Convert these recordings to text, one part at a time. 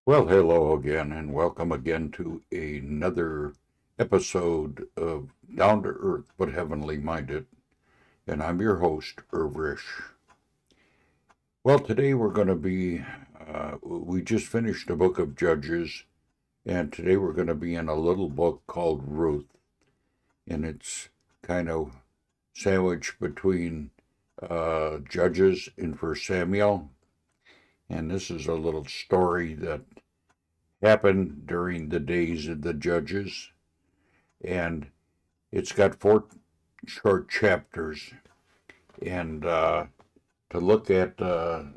Well, hello again, and welcome again to another episode of Down to Earth but Heavenly Minded. And I'm your host, Irvish. Well, today we just finished the book of Judges, and today we're going to be in a little book called Ruth. And it's kind of sandwiched between Judges and First Samuel. And this is a little story that happened during the days of the Judges, and it's got four short chapters. And to look at the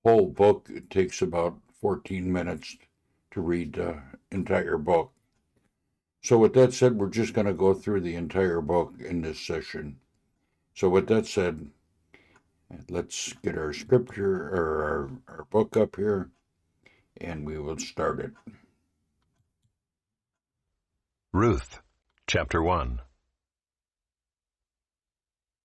whole book, it takes about 14 minutes to read the entire book. So, with that said, we're just going to go through the entire book in this session. So, with that said, let's get our scripture or our book up here, and we will start it. Ruth, chapter 1.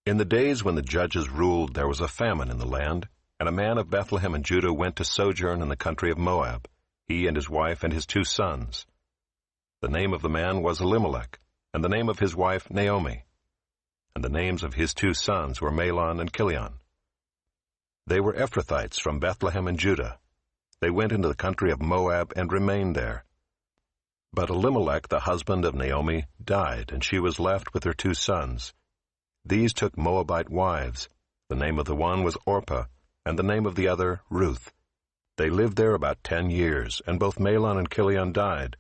In the days when the judges ruled, there was a famine in the land, and a man of Bethlehem in Judah went to sojourn in the country of Moab, he and his wife and his 2 sons. The name of the man was Elimelech, and the name of his wife Naomi. And the names of his 2 sons were Mahlon and Chilion. They were Ephrathites from Bethlehem in Judah. They went into the country of Moab and remained there. But Elimelech, the husband of Naomi, died, and she was left with her 2 sons. These took Moabite wives. The name of the one was Orpah, and the name of the other Ruth. They lived there about 10 years, and both Mahlon and Chilion died,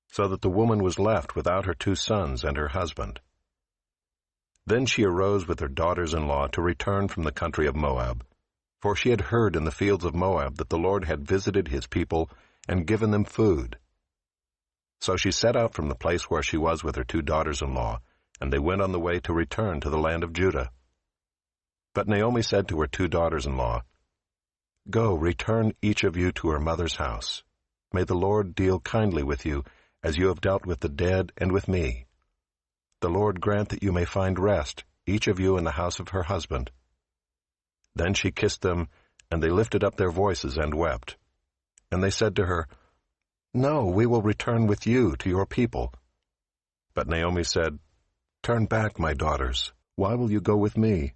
so that the woman was left without her 2 sons and her husband. Then she arose with her daughters-in-law to return from the country of Moab, for she had heard in the fields of Moab that the Lord had visited his people and given them food. So she set out from the place where she was with her 2 daughters-in-law, and they went on the way to return to the land of Judah. But Naomi said to her 2 daughters-in-law, "Go, return each of you to her mother's house. May the Lord deal kindly with you, as you have dealt with the dead and with me. The Lord grant that you may find rest, each of you in the house of her husband." Then she kissed them, and they lifted up their voices and wept. And they said to her, "No, we will return with you to your people." But Naomi said, "Turn back, my daughters. Why will you go with me?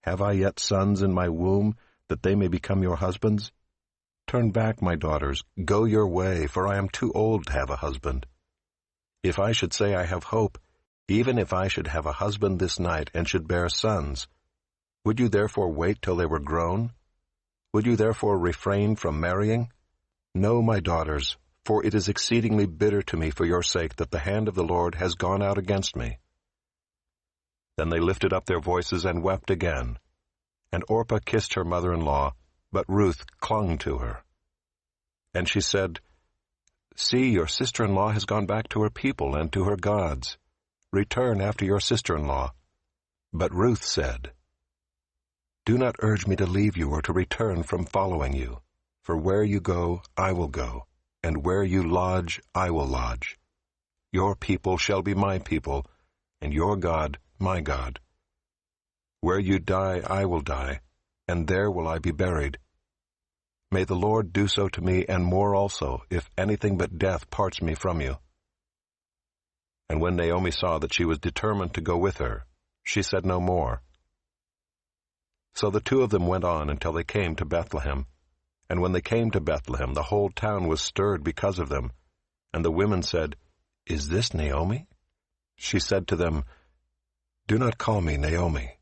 Have I yet sons in my womb, that they may become your husbands? Turn back, my daughters. Go your way, for I am too old to have a husband. If I should say I have hope, even if I should have a husband this night and should bear sons, would you therefore wait till they were grown? Would you therefore refrain from marrying? No, my daughters, for it is exceedingly bitter to me for your sake that the hand of the Lord has gone out against me." Then they lifted up their voices and wept again. And Orpah kissed her mother-in-law, but Ruth clung to her. And she said, "See, your sister-in-law has gone back to her people and to her gods. Return after your sister-in-law." But Ruth said, "Do not urge me to leave you or to return from following you. For where you go, I will go, and where you lodge, I will lodge. Your people shall be my people, and your God my God. Where you die, I will die, and there will I be buried. May the Lord do so to me, and more also, if anything but death parts me from you." And when Naomi saw that she was determined to go with her, she said no more. So the 2 of them went on until they came to Bethlehem. And when they came to Bethlehem, the whole town was stirred because of them. And the women said, "Is this Naomi?" She said to them, "Do not call me Naomi.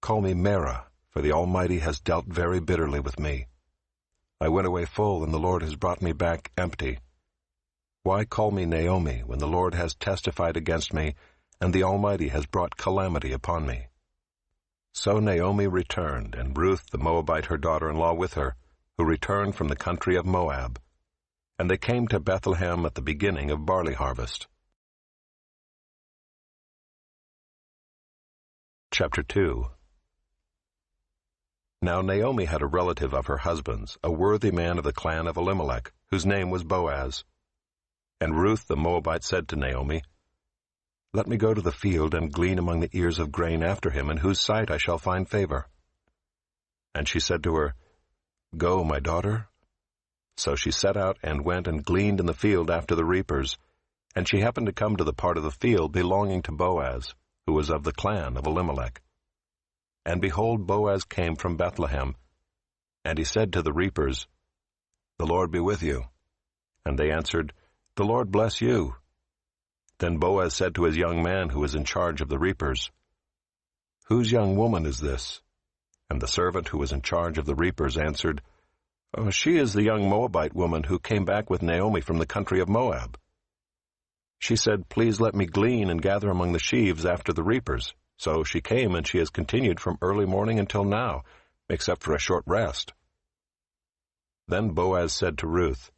Call me Mara, for the Almighty has dealt very bitterly with me. I went away full, and the Lord has brought me back empty. Why call me Naomi, when the Lord has testified against me, and the Almighty has brought calamity upon me?" So Naomi returned, and Ruth the Moabite her daughter-in-law with her, who returned from the country of Moab. And they came to Bethlehem at the beginning of barley harvest. Chapter 2. Now Naomi had a relative of her husband's, a worthy man of the clan of Elimelech, whose name was Boaz. And Ruth the Moabite said to Naomi, "Let me go to the field and glean among the ears of grain after him, in whose sight I shall find favor." And she said to her, "Go, my daughter." So she set out and went and gleaned in the field after the reapers, and she happened to come to the part of the field belonging to Boaz, who was of the clan of Elimelech. And behold, Boaz came from Bethlehem, and he said to the reapers, "The Lord be with you." And they answered, "The Lord bless you." Then Boaz said to his young man who was in charge of the reapers, "Whose young woman is this?" And the servant who was in charge of the reapers answered, "Oh, she is the young Moabite woman who came back with Naomi from the country of Moab. She said, 'Please let me glean and gather among the sheaves after the reapers.' So she came, and she has continued from early morning until now, except for a short rest." Then Boaz said to Ruth,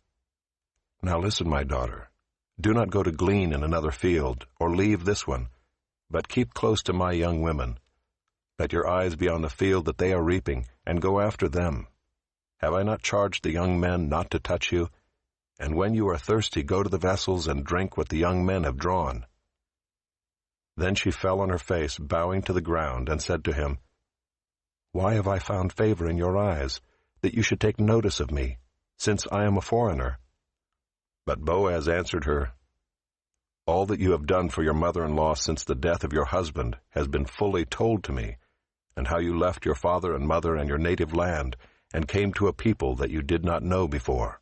"Now listen, my daughter. Do not go to glean in another field, or leave this one, but keep close to my young women. Let your eyes be on the field that they are reaping, and go after them. Have I not charged the young men not to touch you? And when you are thirsty, go to the vessels and drink what the young men have drawn." Then she fell on her face, bowing to the ground, and said to him, "Why have I found favor in your eyes, that you should take notice of me, since I am a foreigner?" But Boaz answered her, "All that you have done for your mother-in-law since the death of your husband has been fully told to me, and how you left your father and mother and your native land, and came to a people that you did not know before.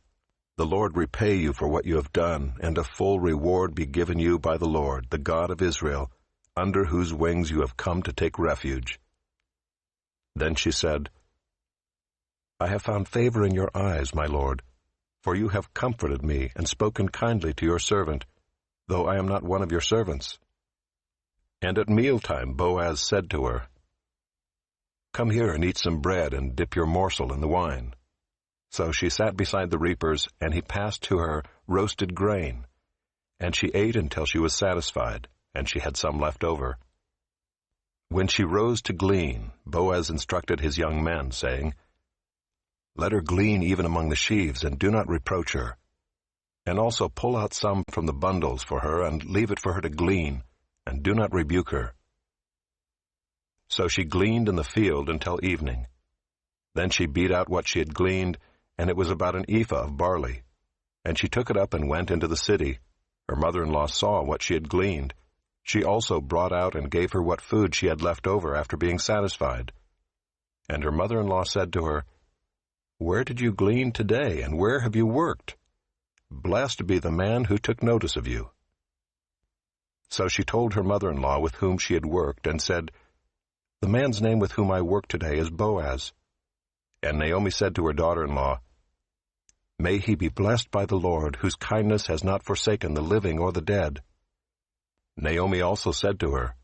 The Lord repay you for what you have done, and a full reward be given you by the Lord, the God of Israel, under whose wings you have come to take refuge." Then she said, "I have found favor in your eyes, my lord, for you have comforted me and spoken kindly to your servant, though I am not one of your servants." And at mealtime Boaz said to her, "Come here and eat some bread and dip your morsel in the wine." So she sat beside the reapers, and he passed to her roasted grain. And she ate until she was satisfied, and she had some left over. When she rose to glean, Boaz instructed his young men, saying, "Let her glean even among the sheaves, and do not reproach her. And also pull out some from the bundles for her, and leave it for her to glean, and do not rebuke her." So she gleaned in the field until evening. Then she beat out what she had gleaned, and it was about an ephah of barley. And she took it up and went into the city. Her mother-in-law saw what she had gleaned. She also brought out and gave her what food she had left over after being satisfied. And her mother-in-law said to her, "Where did you glean today, and where have you worked? Blessed be the man who took notice of you." So she told her mother-in-law with whom she had worked, and said, "The man's name with whom I work today is Boaz." And Naomi said to her daughter-in-law, "May he be blessed by the Lord, whose kindness has not forsaken the living or the dead." Naomi also said to her,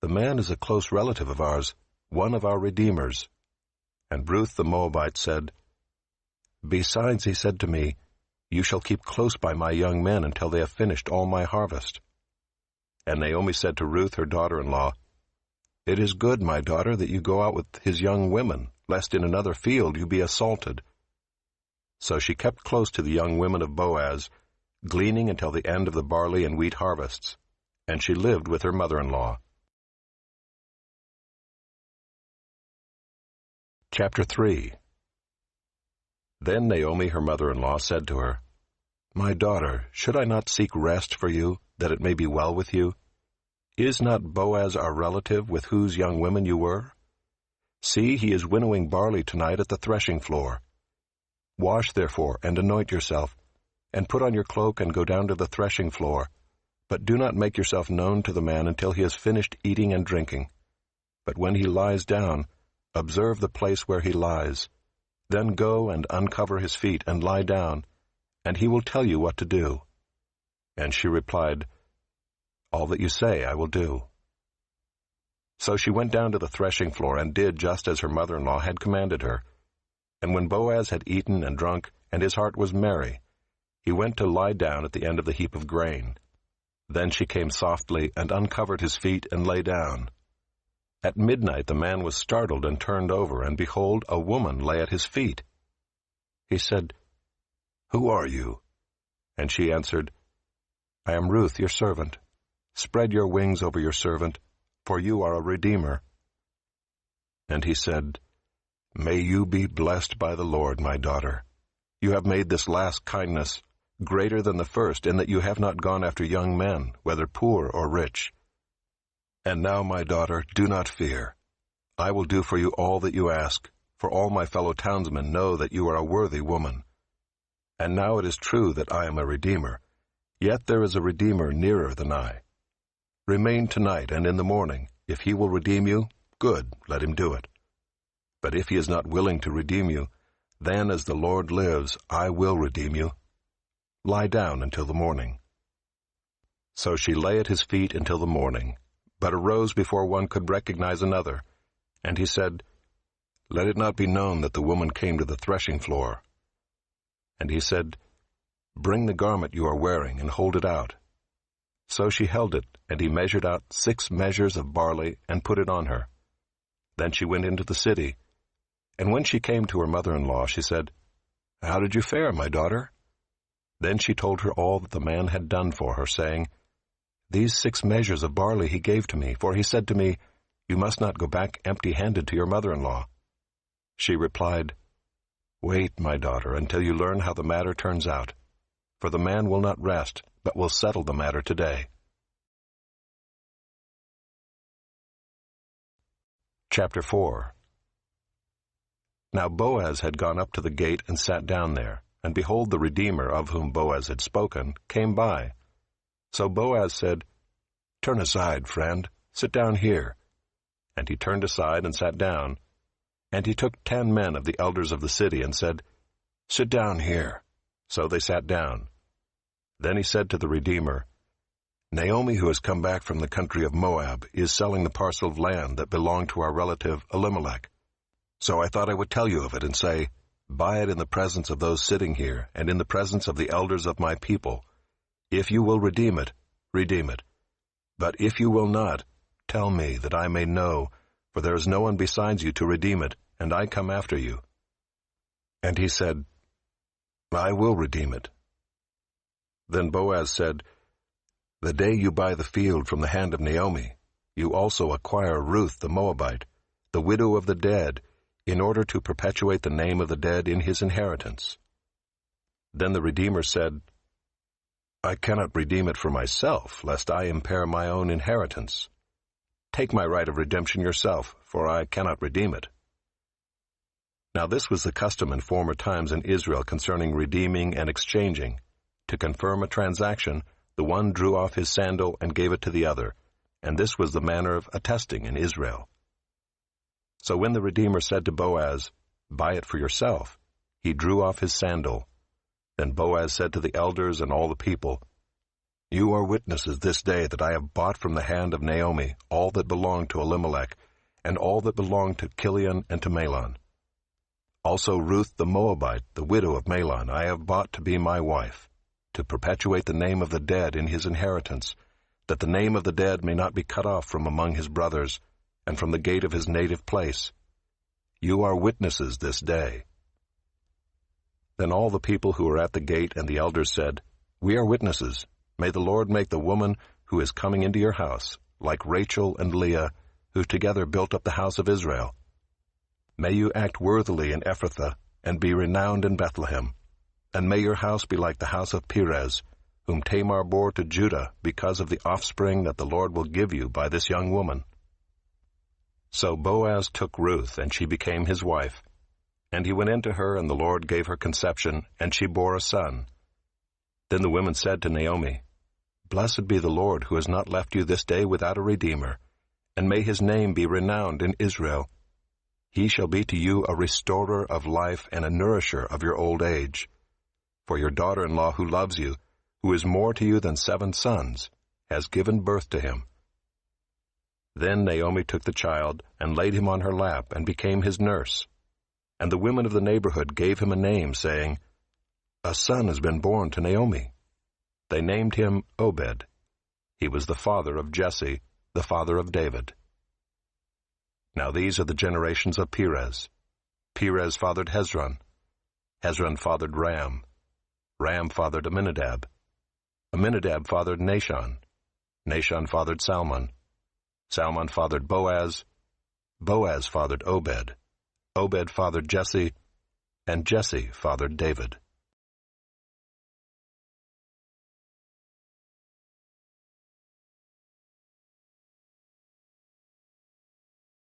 "The man is a close relative of ours, one of our redeemers." And Ruth the Moabite said, "Besides, he said to me, 'You shall keep close by my young men until they have finished all my harvest.'" And Naomi said to Ruth her daughter-in-law, "It is good, my daughter, that you go out with his young women, lest in another field you be assaulted." So she kept close to the young women of Boaz, gleaning until the end of the barley and wheat harvests, and she lived with her mother-in-law. Chapter 3. Then Naomi her mother-in-law said to her, "My daughter, should I not seek rest for you, that it may be well with you? Is not Boaz our relative, with whose young women you were? See, he is winnowing barley tonight at the threshing floor. Wash, therefore, and anoint yourself, and put on your cloak and go down to the threshing floor. But do not make yourself known to the man until he has finished eating and drinking. But when he lies down, observe the place where he lies. Then go and uncover his feet and lie down, and he will tell you what to do." And she replied, "All that you say I will do." So she went down to the threshing floor and did just as her mother-in-law had commanded her. And when Boaz had eaten and drunk, and his heart was merry, he went to lie down at the end of the heap of grain. Then she came softly and uncovered his feet and lay down. At midnight the man was startled and turned over, and behold, a woman lay at his feet. He said, "Who are you?" And she answered, "I am Ruth, your servant. Spread your wings over your servant, for you are a redeemer." And he said, "May you be blessed by the Lord, my daughter. You have made this last kindness greater than the first, in that you have not gone after young men, whether poor or rich. And now, my daughter, do not fear. I will do for you all that you ask, for all my fellow townsmen know that you are a worthy woman. And now it is true that I am a redeemer, yet there is a redeemer nearer than I. Remain tonight, and in the morning, if he will redeem you, good, let him do it. But if he is not willing to redeem you, then as the Lord lives, I will redeem you. Lie down until the morning. So she lay at his feet until the morning, but arose before one could recognize another. And he said, Let it not be known that the woman came to the threshing floor. And he said, Bring the garment you are wearing, and hold it out. So she held it, and he measured out 6 measures of barley, and put it on her. Then she went into the city. And when she came to her mother-in-law, she said, How did you fare, my daughter? Then she told her all that the man had done for her, saying, These 6 measures of barley he gave to me, for he said to me, You must not go back empty-handed to your mother-in-law. She replied, Wait, my daughter, until you learn how the matter turns out, for the man will not rest, but will settle the matter today. Chapter 4. Now Boaz had gone up to the gate and sat down there, and behold, the Redeemer, of whom Boaz had spoken, came by. So Boaz said, Turn aside, friend, sit down here. And he turned aside and sat down. And he took 10 men of the elders of the city and said, Sit down here. So they sat down. Then he said to the Redeemer, Naomi, who has come back from the country of Moab, is selling the parcel of land that belonged to our relative Elimelech. So I thought I would tell you of it and say, Buy it in the presence of those sitting here, and in the presence of the elders of my people. If you will redeem it, redeem it. But if you will not, tell me, that I may know, for there is no one besides you to redeem it, and I come after you. And he said, I will redeem it. Then Boaz said, The day you buy the field from the hand of Naomi, you also acquire Ruth the Moabite, the widow of the dead, in order to perpetuate the name of the dead in his inheritance. Then the Redeemer said, I cannot redeem it for myself, lest I impair my own inheritance. Take my right of redemption yourself, for I cannot redeem it. Now this was the custom in former times in Israel concerning redeeming and exchanging. To confirm a transaction, the one drew off his sandal and gave it to the other, and this was the manner of attesting in Israel. So when the Redeemer said to Boaz, Buy it for yourself, he drew off his sandal. Then Boaz said to the elders and all the people, You are witnesses this day that I have bought from the hand of Naomi all that belonged to Elimelech, and all that belonged to Chilion and to Mahlon. Also Ruth the Moabite, the widow of Mahlon, I have bought to be my wife, to perpetuate the name of the dead in his inheritance, that the name of the dead may not be cut off from among his brothers, and from the gate of his native place. You are witnesses this day. Then all the people who were at the gate and the elders said, We are witnesses. May the Lord make the woman who is coming into your house, like Rachel and Leah, who together built up the house of Israel. May you act worthily in Ephrathah, and be renowned in Bethlehem. And may your house be like the house of Perez, whom Tamar bore to Judah, because of the offspring that the Lord will give you by this young woman. So Boaz took Ruth, and she became his wife. And he went into her, and the Lord gave her conception, and she bore a son. Then the women said to Naomi, Blessed be the Lord, who has not left you this day without a redeemer, and may his name be renowned in Israel. He shall be to you a restorer of life and a nourisher of your old age. For your daughter-in-law who loves you, who is more to you than 7 sons, has given birth to him. Then Naomi took the child, and laid him on her lap, and became his nurse. And the women of the neighborhood gave him a name, saying, A son has been born to Naomi. They named him Obed. He was the father of Jesse, the father of David. Now these are the generations of Perez. Perez fathered Hezron. Hezron fathered Ram. Ram fathered Amminadab. Amminadab fathered Nahshon. Nahshon fathered Salmon. Salmon fathered Boaz. Boaz fathered Obed. Obed fathered Jesse. And Jesse fathered David.